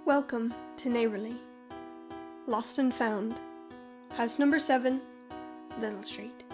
Welcome to Neighborly. Lost and Found. House number 7, Little Street.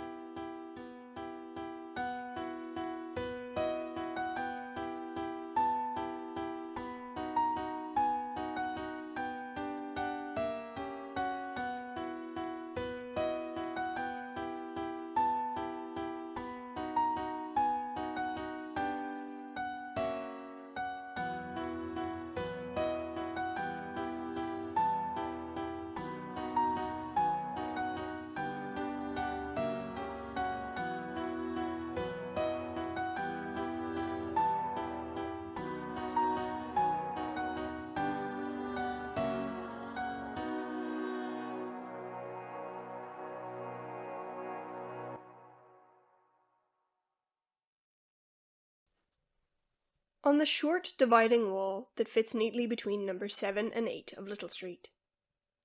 On the short dividing wall that fits neatly between number 7 and 8 of Little Street,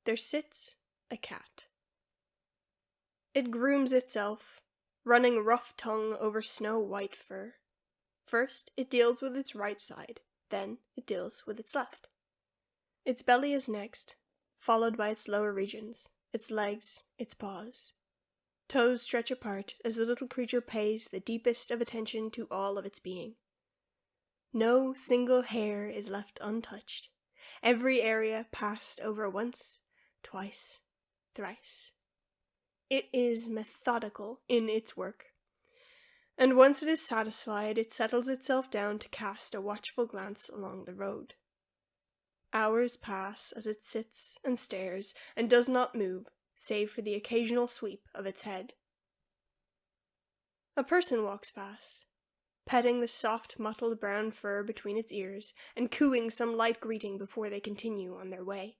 there sits a cat. It grooms itself, running rough tongue over snow-white fur. First, it deals with its right side, then it deals with its left. Its belly is next, followed by its lower regions, its legs, its paws. Toes stretch apart as the little creature pays the deepest of attention to all of its being. No single hair is left untouched, every area passed over once, twice, thrice. It is methodical in its work, and once it is satisfied, it settles itself down to cast a watchful glance along the road. Hours pass as it sits and stares and does not move, save for the occasional sweep of its head. A person walks past, petting the soft, mottled brown fur between its ears, and cooing some light greeting before they continue on their way.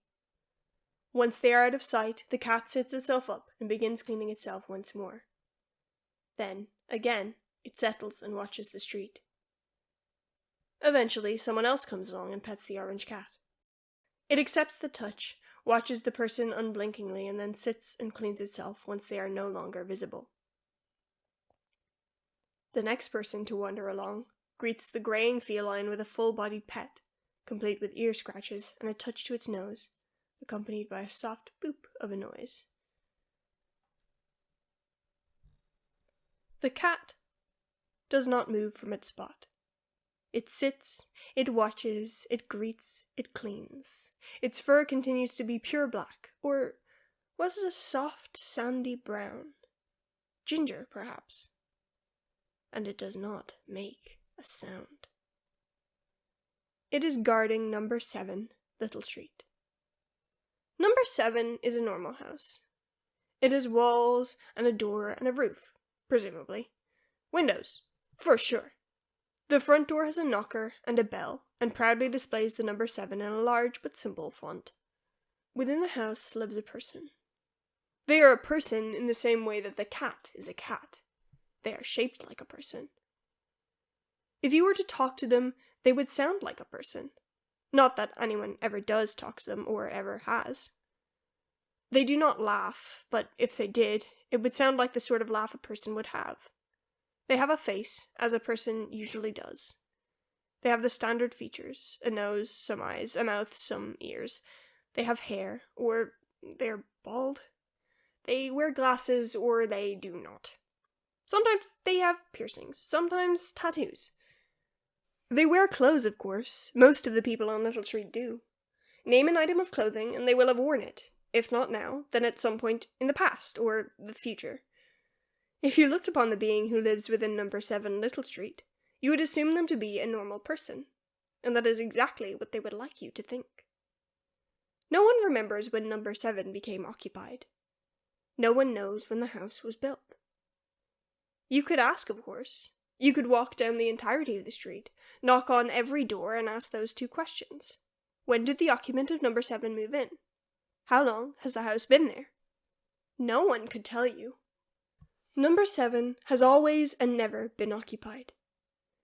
Once they are out of sight, the cat sits itself up and begins cleaning itself once more. Then, again, it settles and watches the street. Eventually, someone else comes along and pets the orange cat. It accepts the touch, watches the person unblinkingly, and then sits and cleans itself once they are no longer visible. The next person to wander along greets the graying feline with a full-bodied pet, complete with ear scratches and a touch to its nose, accompanied by a soft boop of a noise. The cat does not move from its spot. It sits, it watches, it greets, it cleans. Its fur continues to be pure black, or was it a soft, sandy brown? Ginger, perhaps. And it does not make a sound. It is guarding number 7, Little Street. Number 7 is a normal house. It has walls and a door and a roof, presumably. Windows, for sure. The front door has a knocker and a bell, and proudly displays the number 7 in a large but simple font. Within the house lives a person. They are a person in the same way that the cat is a cat. They are shaped like a person. If you were to talk to them, they would sound like a person. Not that anyone ever does talk to them, or ever has. They do not laugh, but if they did, it would sound like the sort of laugh a person would have. They have a face, as a person usually does. They have the standard features, a nose, some eyes, a mouth, some ears. They have hair, or they're bald. They wear glasses, or they do not. Sometimes they have piercings, sometimes tattoos. They wear clothes, of course. Most of the people on Little Street do. Name an item of clothing and they will have worn it. If not now, then at some point in the past, or the future. If you looked upon the being who lives within number 7 Little Street, you would assume them to be a normal person. And that is exactly what they would like you to think. No one remembers when number 7 became occupied. No one knows when the house was built. You could ask, of course. You could walk down the entirety of the street, knock on every door, and ask those 2 questions. When did the occupant of number 7 move in? How long has the house been there? No one could tell you. Number 7 has always and never been occupied.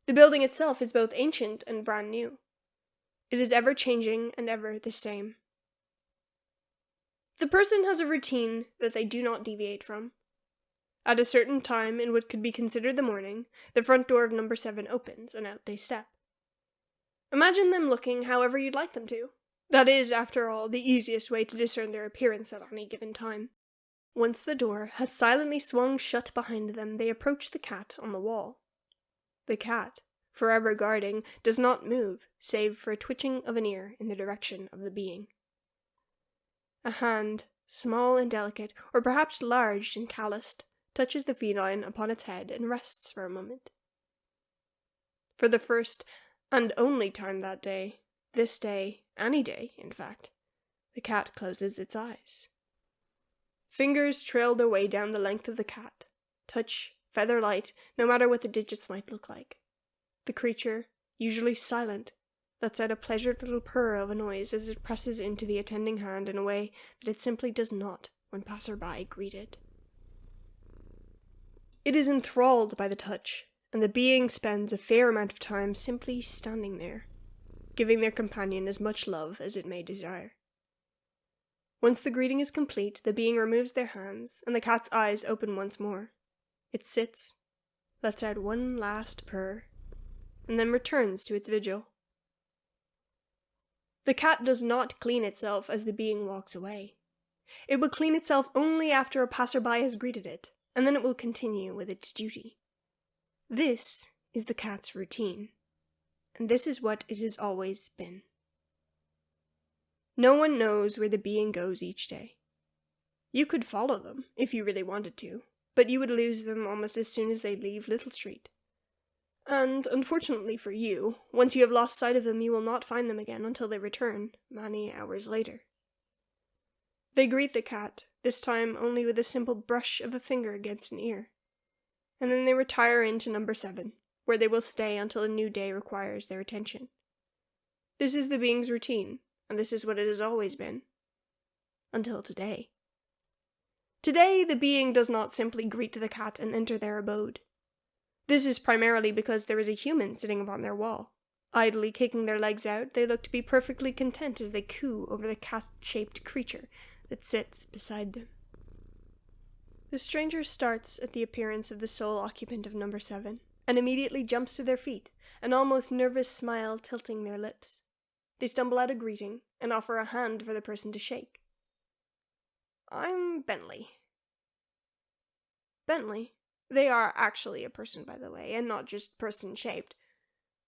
The building itself is both ancient and brand new. It is ever changing and ever the same. The person has a routine that they do not deviate from. At a certain time in what could be considered the morning, the front door of number 7 opens, and out they step. Imagine them looking however you'd like them to. That is, after all, the easiest way to discern their appearance at any given time. Once the door has silently swung shut behind them, they approach the cat on the wall. The cat, forever guarding, does not move, save for a twitching of an ear in the direction of the being. A hand, small and delicate, or perhaps large and calloused, touches the feline upon its head and rests for a moment. For the first and only time that day, this day, any day, in fact, the cat closes its eyes. Fingers trail their way down the length of the cat, touch feather light, no matter what the digits might look like. The creature, usually silent, lets out a pleasured little purr of a noise as it presses into the attending hand in a way that it simply does not when passerby greet it. It is enthralled by the touch, and the being spends a fair amount of time simply standing there, giving their companion as much love as it may desire. Once the greeting is complete, the being removes their hands, and the cat's eyes open once more. It sits, lets out one last purr, and then returns to its vigil. The cat does not clean itself as the being walks away. It will clean itself only after a passerby has greeted it, and then it will continue with its duty. This is the cat's routine, and this is what it has always been. No one knows where the being goes each day. You could follow them, if you really wanted to, but you would lose them almost as soon as they leave Little Street. And, unfortunately for you, once you have lost sight of them, you will not find them again until they return, many hours later. They greet the cat, this time only with a simple brush of a finger against an ear, and then they retire into number 7, where they will stay until a new day requires their attention. This is the being's routine, and this is what it has always been. Until today. Today, the being does not simply greet the cat and enter their abode. This is primarily because there is a human sitting upon their wall. Idly kicking their legs out, they look to be perfectly content as they coo over the cat-shaped creature that sits beside them. The stranger starts at the appearance of the sole occupant of number 7, and immediately jumps to their feet, an almost nervous smile tilting their lips. They stumble out a greeting, and offer a hand for the person to shake. "I'm Bentley." Bentley, they are actually a person by the way, and not just person-shaped,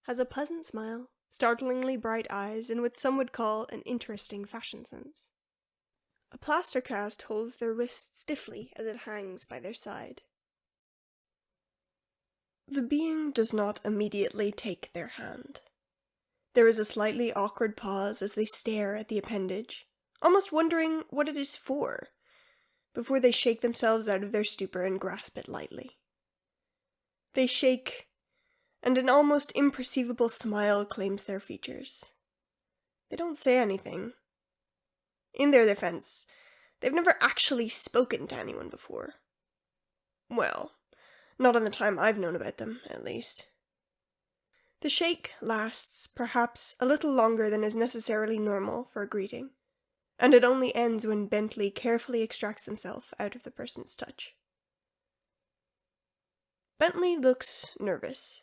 has a pleasant smile, startlingly bright eyes, and what some would call an interesting fashion sense. A plaster cast holds their wrist stiffly as it hangs by their side. The being does not immediately take their hand. There is a slightly awkward pause as they stare at the appendage, almost wondering what it is for, before they shake themselves out of their stupor and grasp it lightly. They shake, and an almost imperceivable smile claims their features. They don't say anything. In their defense, they've never actually spoken to anyone before. Well, not in the time I've known about them, at least. The shake lasts perhaps a little longer than is necessarily normal for a greeting, and it only ends when Bentley carefully extracts himself out of the person's touch. Bentley looks nervous.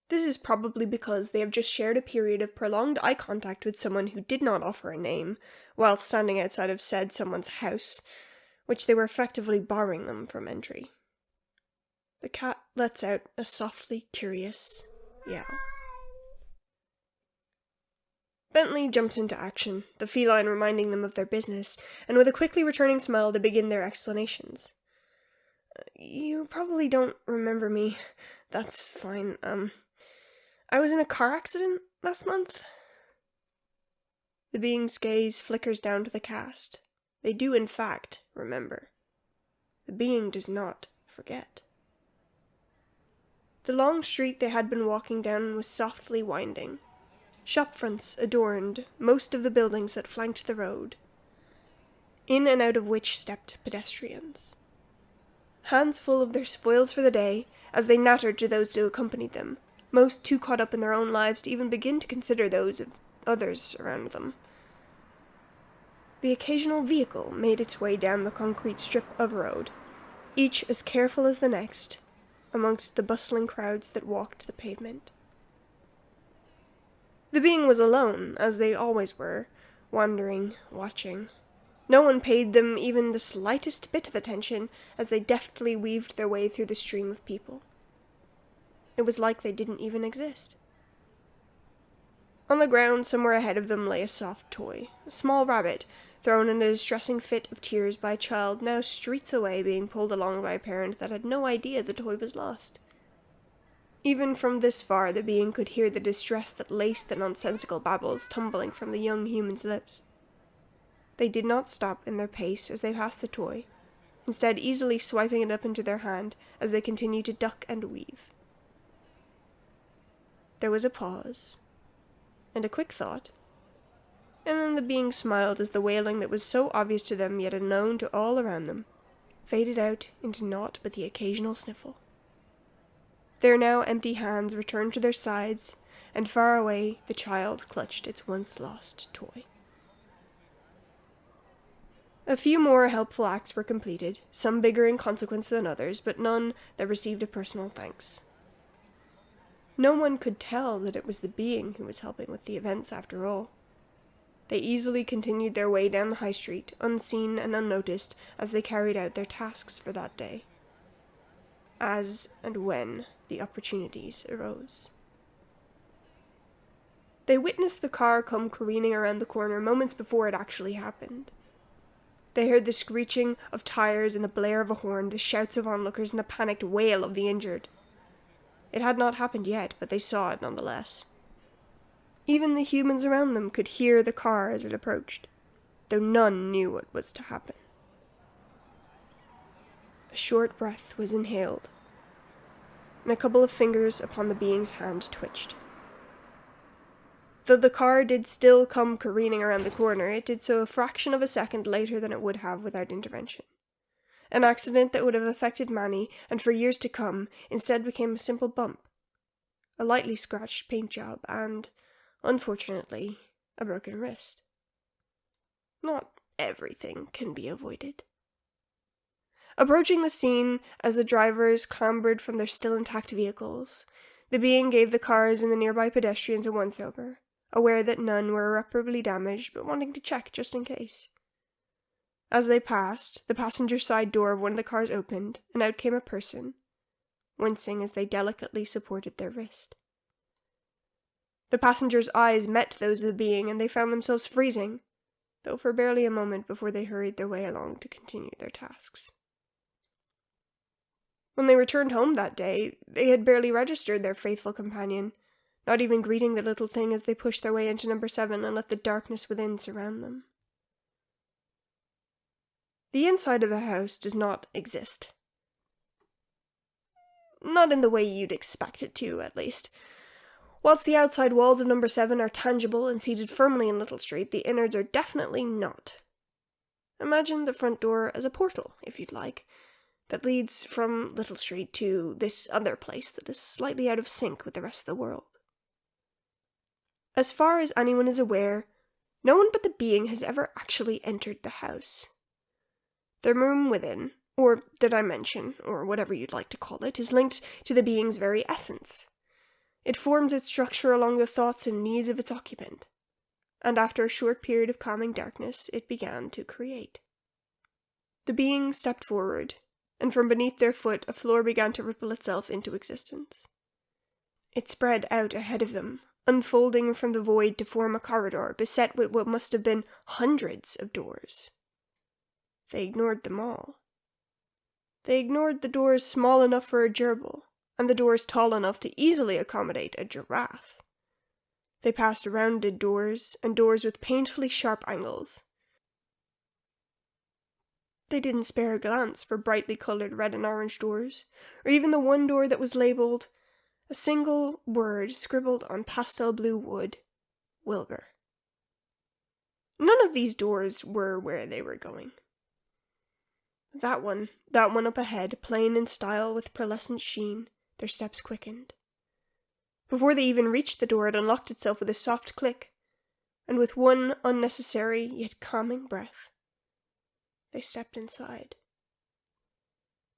This is probably because they have just shared a period of prolonged eye contact with someone who did not offer a name, while standing outside of said someone's house, which they were effectively barring them from entry. The cat lets out a softly curious yowl. Bentley jumps into action, the feline reminding them of their business, and with a quickly returning smile they begin their explanations. "You probably don't remember me. That's fine. I was in a car accident last month." The being's gaze flickers down to the cast. They do, in fact, remember. The being does not forget. The long street they had been walking down was softly winding. Shopfronts adorned most of the buildings that flanked the road, in and out of which stepped pedestrians. Hands full of their spoils for the day, as they nattered to those who accompanied them, most too caught up in their own lives to even begin to consider those of others around them. The occasional vehicle made its way down the concrete strip of road, each as careful as the next, amongst the bustling crowds that walked the pavement. The being was alone, as they always were, wandering, watching. No one paid them even the slightest bit of attention as they deftly weaved their way through the stream of people. It was like they didn't even exist. On the ground somewhere ahead of them lay a soft toy, a small rabbit, thrown in a distressing fit of tears by a child now streets away, being pulled along by a parent that had no idea the toy was lost. Even from this far, the being could hear the distress that laced the nonsensical babbles tumbling from the young human's lips. They did not stop in their pace as they passed the toy, instead easily swiping it up into their hand as they continued to duck and weave. There was a pause, and a quick thought, and then the being smiled as the wailing that was so obvious to them yet unknown to all around them faded out into naught but the occasional sniffle. Their now empty hands returned to their sides, and far away the child clutched its once lost toy. A few more helpful acts were completed, some bigger in consequence than others, but none that received a personal thanks. No one could tell that it was the being who was helping with the events after all. They easily continued their way down the high street, unseen and unnoticed, as they carried out their tasks for that day, as and when the opportunities arose. They witnessed the car come careening around the corner moments before it actually happened. They heard the screeching of tires and the blare of a horn, the shouts of onlookers and the panicked wail of the injured. It had not happened yet, but they saw it nonetheless. Even the humans around them could hear the car as it approached, though none knew what was to happen. A short breath was inhaled, and a couple of fingers upon the being's hand twitched. Though the car did still come careening around the corner, it did so a fraction of a second later than it would have without intervention. An accident that would have affected Manny, and for years to come, instead became a simple bump, a lightly scratched paint job, and, unfortunately, a broken wrist. Not everything can be avoided. Approaching the scene as the drivers clambered from their still intact vehicles, the being gave the cars and the nearby pedestrians a once-over, aware that none were irreparably damaged, but wanting to check just in case. As they passed, the passenger side door of one of the cars opened, and out came a person, wincing as they delicately supported their wrist. The passengers' eyes met those of the being, and they found themselves freezing, though for barely a moment before they hurried their way along to continue their tasks. When they returned home that day, they had barely registered their faithful companion, not even greeting the little thing as they pushed their way into number 7 and let the darkness within surround them. The inside of the house does not exist. Not in the way you'd expect it to, at least. Whilst the outside walls of number 7 are tangible and seated firmly in Little Street, the innards are definitely not. Imagine the front door as a portal, if you'd like, that leads from Little Street to this other place that is slightly out of sync with the rest of the world. As far as anyone is aware, no one but the being has ever actually entered the house. The room within, or the dimension, or whatever you'd like to call it, is linked to the being's very essence. It forms its structure along the thoughts and needs of its occupant, and after a short period of calming darkness, it began to create. The being stepped forward, and from beneath their foot a floor began to ripple itself into existence. It spread out ahead of them, unfolding from the void to form a corridor beset with what must have been hundreds of doors. They ignored them all. They ignored the doors small enough for a gerbil, and the doors tall enough to easily accommodate a giraffe. They passed rounded doors, and doors with painfully sharp angles. They didn't spare a glance for brightly coloured red and orange doors, or even the one door that was labelled, a single word scribbled on pastel blue wood, Wilbur. None of these doors were where they were going. That one up ahead, plain in style with pearlescent sheen, their steps quickened. Before they even reached the door, it unlocked itself with a soft click, and with one unnecessary yet calming breath, they stepped inside.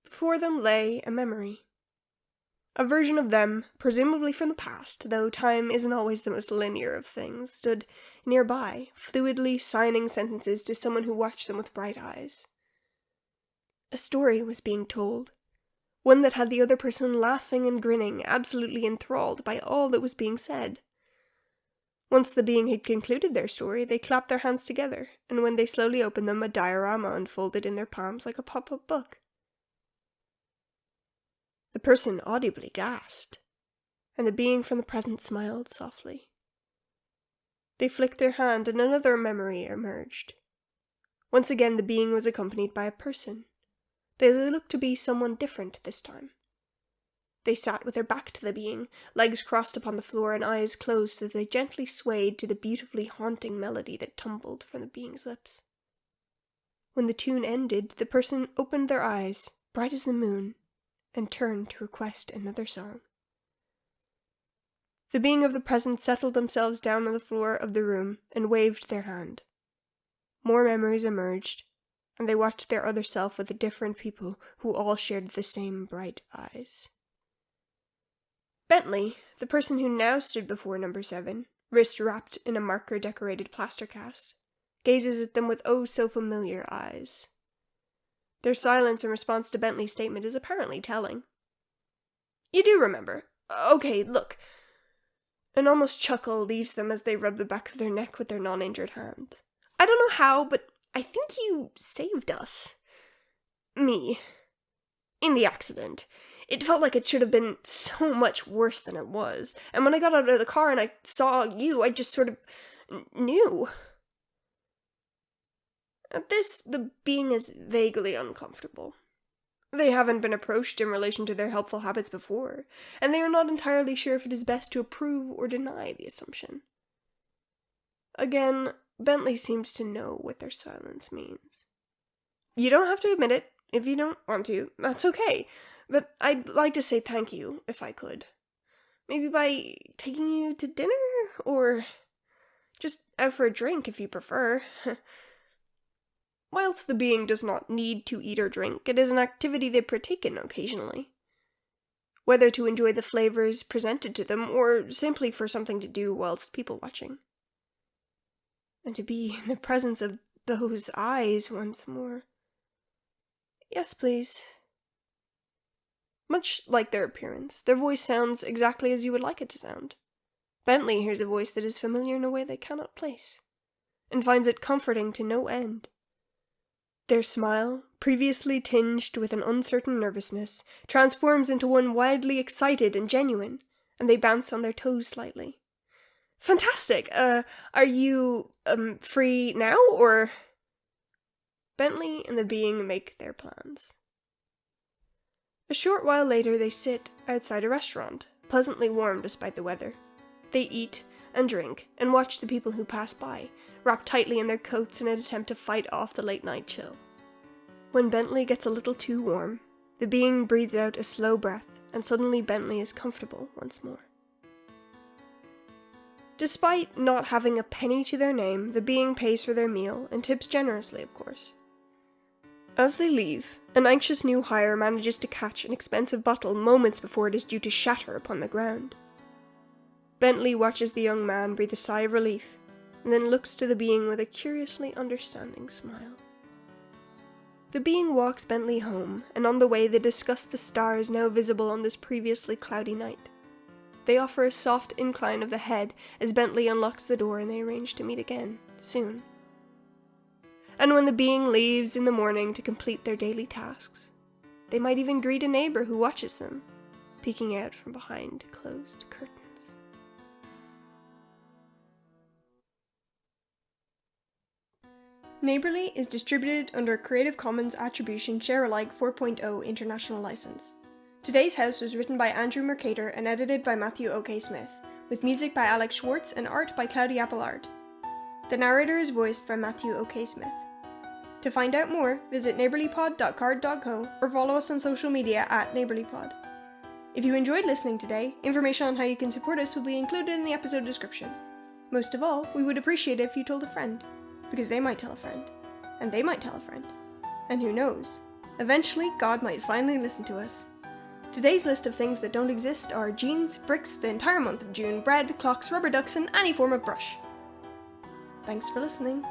Before them lay a memory. A version of them, presumably from the past, though time isn't always the most linear of things, stood nearby, fluidly signing sentences to someone who watched them with bright eyes. A story was being told, one that had the other person laughing and grinning, absolutely enthralled by all that was being said. Once the being had concluded their story, they clapped their hands together, and when they slowly opened them, a diorama unfolded in their palms like a pop-up book. The person audibly gasped, and the being from the present smiled softly. They flicked their hand, and another memory emerged. Once again, the being was accompanied by a person. They looked to be someone different this time. They sat with their back to the being, legs crossed upon the floor and eyes closed as they gently swayed to the beautifully haunting melody that tumbled from the being's lips. When the tune ended, the person opened their eyes, bright as the moon, and turned to request another song. The being of the present settled themselves down on the floor of the room and waved their hand. More memories emerged, and they watched their other self with the different people who all shared the same bright eyes. Bentley, the person who now stood before number 7, wrist wrapped in a marker-decorated plaster cast, gazes at them with oh-so-familiar eyes. Their silence in response to Bentley's statement is apparently telling. "You do remember. Okay, look." An almost chuckle leaves them as they rub the back of their neck with their non-injured hand. "I don't know how, but I think you saved us. Me. In the accident. It felt like it should have been so much worse than it was, and when I got out of the car and I saw you, I just sort of knew." At this, the being is vaguely uncomfortable. They haven't been approached in relation to their helpful habits before, and they are not entirely sure if it is best to approve or deny the assumption. Again, Bentley seems to know what their silence means. "You don't have to admit it, if you don't want to. That's okay, but I'd like to say thank you, if I could. Maybe by taking you to dinner, or just out for a drink if you prefer." Whilst the being does not need to eat or drink, it is an activity they partake in occasionally. Whether to enjoy the flavors presented to them, or simply for something to do whilst people watching. And to be in the presence of those eyes once more. "Yes, please." Much like their appearance, their voice sounds exactly as you would like it to sound. Bentley hears a voice that is familiar in a way they cannot place, and finds it comforting to no end. Their smile, previously tinged with an uncertain nervousness, transforms into one wildly excited and genuine, and they bounce on their toes slightly. "Fantastic! Are you, free now, or?" Bentley and the being make their plans. A short while later they sit outside a restaurant, pleasantly warm despite the weather. They eat and drink and watch the people who pass by, wrapped tightly in their coats in an attempt to fight off the late-night chill. When Bentley gets a little too warm, the being breathes out a slow breath, and suddenly Bentley is comfortable once more. Despite not having a penny to their name, the being pays for their meal, and tips generously, of course. As they leave, an anxious new hire manages to catch an expensive bottle moments before it is due to shatter upon the ground. Bentley watches the young man breathe a sigh of relief, and then looks to the being with a curiously understanding smile. The being walks Bentley home, and on the way they discuss the stars now visible on this previously cloudy night. They offer a soft incline of the head as Bentley unlocks the door, and they arrange to meet again, soon. And when the being leaves in the morning to complete their daily tasks, they might even greet a neighbor who watches them, peeking out from behind closed curtains. Neighborly is distributed under a Creative Commons Attribution Share-alike 4.0 International License. Today's House was written by Andrew Mercator and edited by Matthew O.K. Smith, with music by Alex Schwartz and art by CloudyAppleArt. The narrator is voiced by Matthew O.K. Smith. To find out more, visit neighborlypod.card.co or follow us on social media at neighborlypod. If you enjoyed listening today, information on how you can support us will be included in the episode description. Most of all, we would appreciate it if you told a friend, because they might tell a friend, and they might tell a friend. And who knows, eventually God might finally listen to us. Today's list of things that don't exist are jeans, bricks, the entire month of June, bread, clocks, rubber ducks, and any form of brush. Thanks for listening.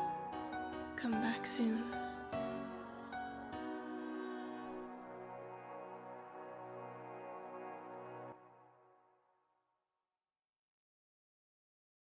Come back soon.